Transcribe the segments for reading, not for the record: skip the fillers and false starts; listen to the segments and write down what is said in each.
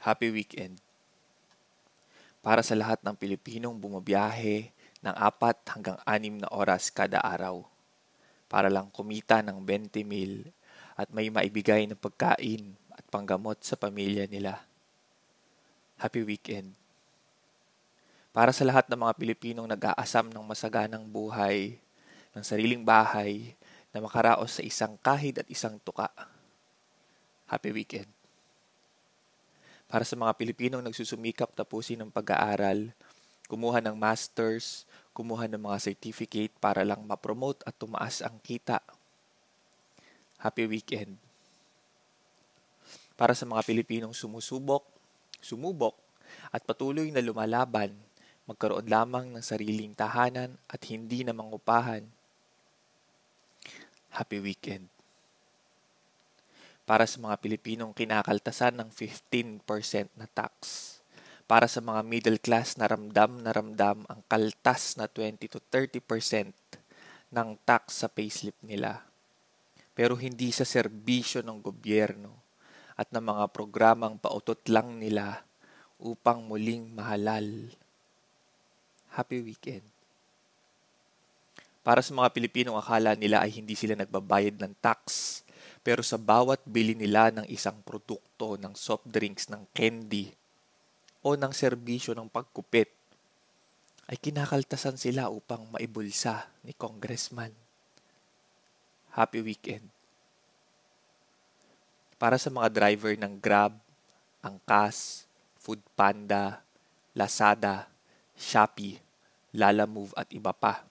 Happy weekend. Para sa lahat ng Pilipinong bumabiyahe ng 4 hanggang 6 na oras kada araw para lang kumita ng 20,000 at may maibigay na pagkain at panggamot sa pamilya nila. Happy weekend. Para sa lahat ng mga Pilipinong nag-aasam ng masaganang buhay, ng sariling bahay na makaraos sa isang kahig at isang tuka. Happy weekend. Para sa mga Pilipinong nagsusumikap tapusin ng pag-aaral, kumuha ng masters, kumuha ng mga certificate para lang ma-promote at tumaas ang kita. Happy weekend. Para sa mga Pilipinong sumubok, at patuloy na lumalaban, magkaroon lamang ng sariling tahanan at hindi na mangupahan. Happy weekend. Para sa mga Pilipinong kinakaltasan ng 15% na tax. Para sa mga middle class na ramdam ang kaltas na 20 to 30% ng tax sa payslip nila. Pero hindi sa serbisyo ng gobyerno at ng mga programang pautot lang nila upang muling mahalal. Happy weekend. Para sa mga Pilipinong akala nila ay hindi sila nagbabayad ng tax, pero sa bawat bili nila ng isang produkto ng soft drinks, ng candy, o ng serbisyo ng pagkupit, ay kinakaltasan sila upang maibulsa ni Congressman. Happy weekend. Para sa mga driver ng Grab, Angkas, Foodpanda, Lazada, Shopee, Lalamove at iba pa,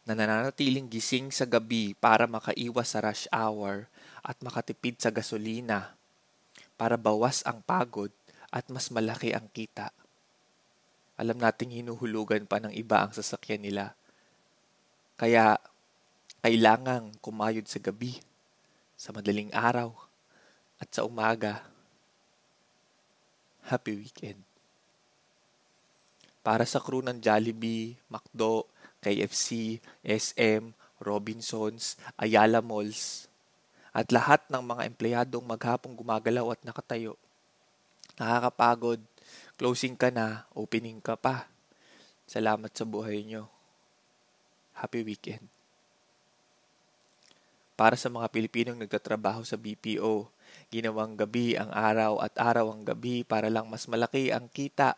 na nananatiling gising sa gabi para makaiwas sa rush hour at makatipid sa gasolina para bawas ang pagod at mas malaki ang kita. Alam nating hinuhulugan pa ng iba ang sasakyan nila. Kaya kailangang kumayod sa gabi, sa madaling araw, at sa umaga. Happy weekend. Para sa crew ng Jollibee, McDo, KFC, SM, Robinsons, Ayala Malls, at lahat ng mga empleyadong maghapong gumagalaw at nakatayo. Nakakapagod, closing ka na, opening ka pa. Salamat sa buhay nyo. Happy weekend. Para sa mga Pilipinong nagtatrabaho sa BPO, ginawang gabi ang araw at araw ang gabi para lang mas malaki ang kita,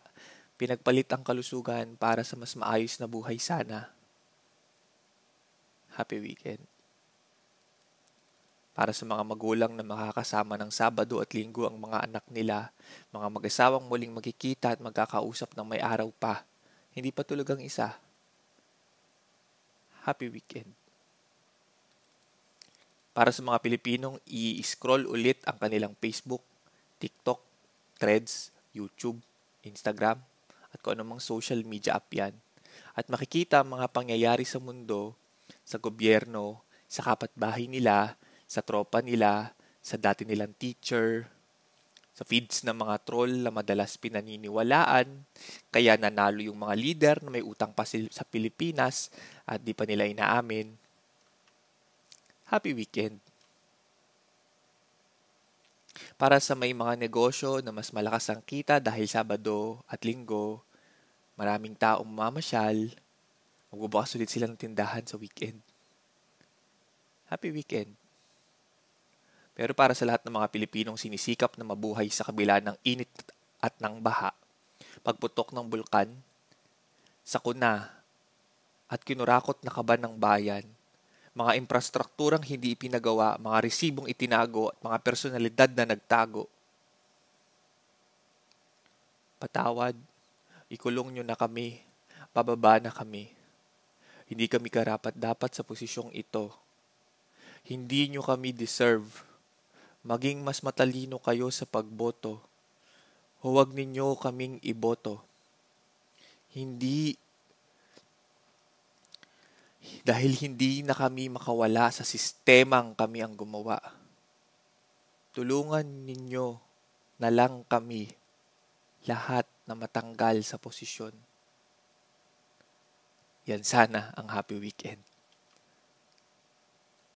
pinagpalit ang kalusugan para sa mas maayos na buhay sana. Happy weekend. Para sa mga magulang na makakasama ng Sabado at Linggo ang mga anak nila, mga mag-asawang muling magkikita at magkakausap ng may araw pa, hindi pa tulog ang isa. Happy weekend. Para sa mga Pilipinong i-scroll ulit ang kanilang Facebook, TikTok, Threads, YouTube, Instagram, at kung anumang social media app yan, at makikita ang mga pangyayari sa mundo, sa gobyerno, sa kapatbahay nila, sa tropa nila, sa dati nilang teacher, sa feeds ng mga troll na madalas pinaniniwalaan, kaya nanalo yung mga leader na may utang pa sa Pilipinas at di pa nila inaamin. Happy weekend. Para sa may mga negosyo na mas malakas ang kita dahil Sabado at Linggo, maraming taong mamasyal, magbubukas ulit sila ng tindahan sa weekend. Happy weekend. Pero para sa lahat ng mga Pilipinong sinisikap na mabuhay sa kabila ng init at ng baha, pagputok ng bulkan, sakuna, at kinurakot na kaban ng bayan, mga infrastrukturang hindi ipinagawa, mga resibong itinago at mga personalidad na nagtago. Patawad, ikulong nyo na kami, pababa na kami. Hindi kami karapat-dapat sa posisyong ito. Hindi nyo kami deserve. Maging mas matalino kayo sa pagboto. Huwag ninyo kaming iboto. Dahil hindi na kami makawala sa sistemang kami ang gumawa. Tulungan ninyo na lang kami lahat na matanggal sa posisyon. Yan sana ang happy weekend.